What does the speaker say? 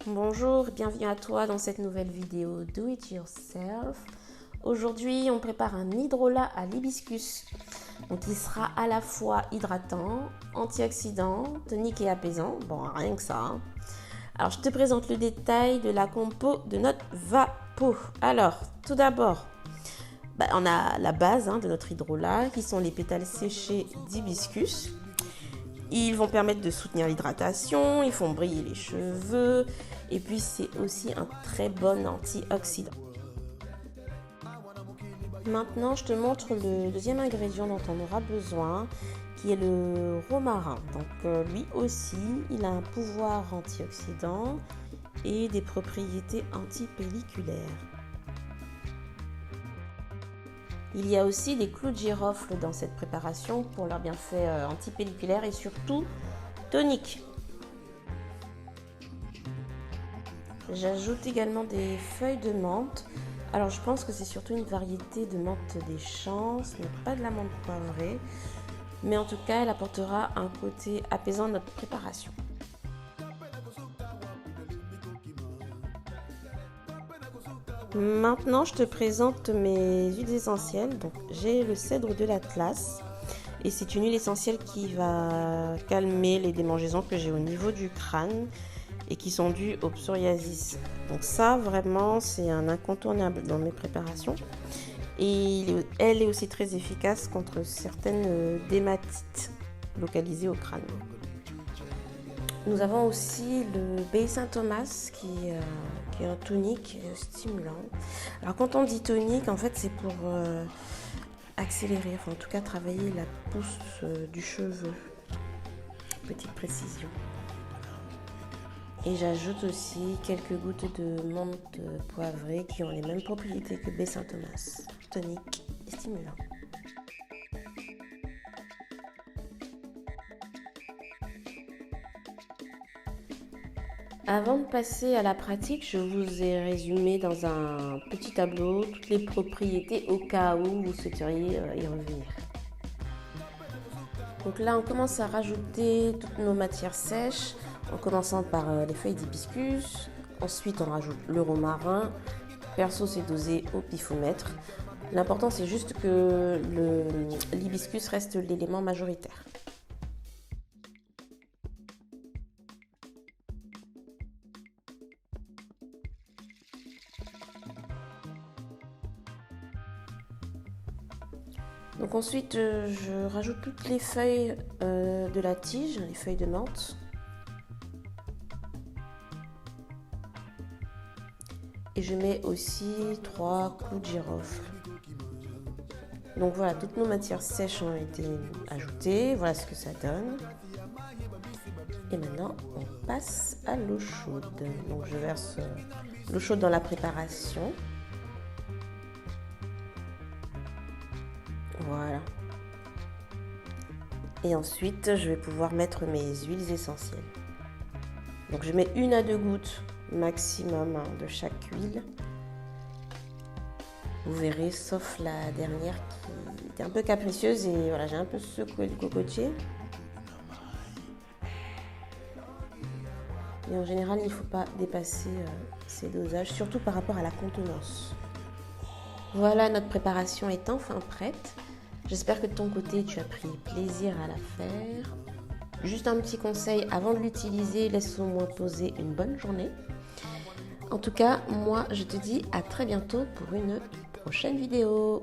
Bonjour, bienvenue à toi dans cette nouvelle vidéo Do It Yourself. Aujourd'hui, on prépare un hydrolat à l'hibiscus. Donc, il sera à la fois hydratant, antioxydant, tonique et apaisant. Bon, rien que ça. Alors, je te présente le détail de la compo de notre Vapo. Alors, tout d'abord, on a la base de notre hydrolat qui sont les pétales séchés d'hibiscus. Ils vont permettre de soutenir l'hydratation, ils font briller les cheveux et puis c'est aussi un très bon antioxydant. Maintenant, je te montre le deuxième ingrédient dont on aura besoin, qui est le romarin. Donc lui aussi, il a un pouvoir antioxydant et des propriétés antipelliculaires. Il y a aussi des clous de girofle dans cette préparation pour leurs bienfaits antipelliculaires et surtout toniques. J'ajoute également des feuilles de menthe. Alors je pense que c'est surtout une variété de menthe des champs, ce n'est pas de la menthe poivrée, mais en tout cas elle apportera un côté apaisant à notre préparation. Maintenant, je te présente mes huiles essentielles. Donc, j'ai le cèdre de l'Atlas et c'est une huile essentielle qui va calmer les démangeaisons que j'ai au niveau du crâne et qui sont dues au psoriasis. Donc ça, vraiment, c'est un incontournable dans mes préparations. Et elle est aussi très efficace contre certaines dermatites localisées au crâne. Nous avons aussi le baie Saint-Thomas qui est un tonique stimulant. Alors quand on dit tonique, en fait c'est pour accélérer, enfin en tout cas travailler la pousse du cheveu. Petite précision. Et j'ajoute aussi quelques gouttes de menthe poivrée qui ont les mêmes propriétés que baie Saint-Thomas. Tonique et stimulant. Avant de passer à la pratique, je vous ai résumé dans un petit tableau toutes les propriétés au cas où vous souhaiteriez y revenir. Donc là, on commence à rajouter toutes nos matières sèches, en commençant par les feuilles d'hibiscus. Ensuite, on rajoute le romarin. Perso, c'est dosé au pifomètre. L'important, c'est juste que l'hibiscus reste l'élément majoritaire. Donc ensuite, je rajoute toutes les feuilles de la tige, les feuilles de menthe. Et je mets aussi 3 clous de girofle. Donc voilà, toutes nos matières sèches ont été ajoutées. Voilà ce que ça donne. Et maintenant, on passe à l'eau chaude. Donc je verse l'eau chaude dans la préparation. Voilà. Et ensuite, je vais pouvoir mettre mes huiles essentielles. Donc je mets 1 à 2 gouttes maximum de chaque huile. Vous verrez, sauf la dernière qui était un peu capricieuse et voilà, j'ai un peu secoué le cocotier. Et en général, il ne faut pas dépasser ces dosages, surtout par rapport à la contenance. Voilà, notre préparation est enfin prête. J'espère que de ton côté, tu as pris plaisir à la faire. Juste un petit conseil, avant de l'utiliser, laisse au moins poser une bonne journée. En tout cas, moi, je te dis à très bientôt pour une prochaine vidéo.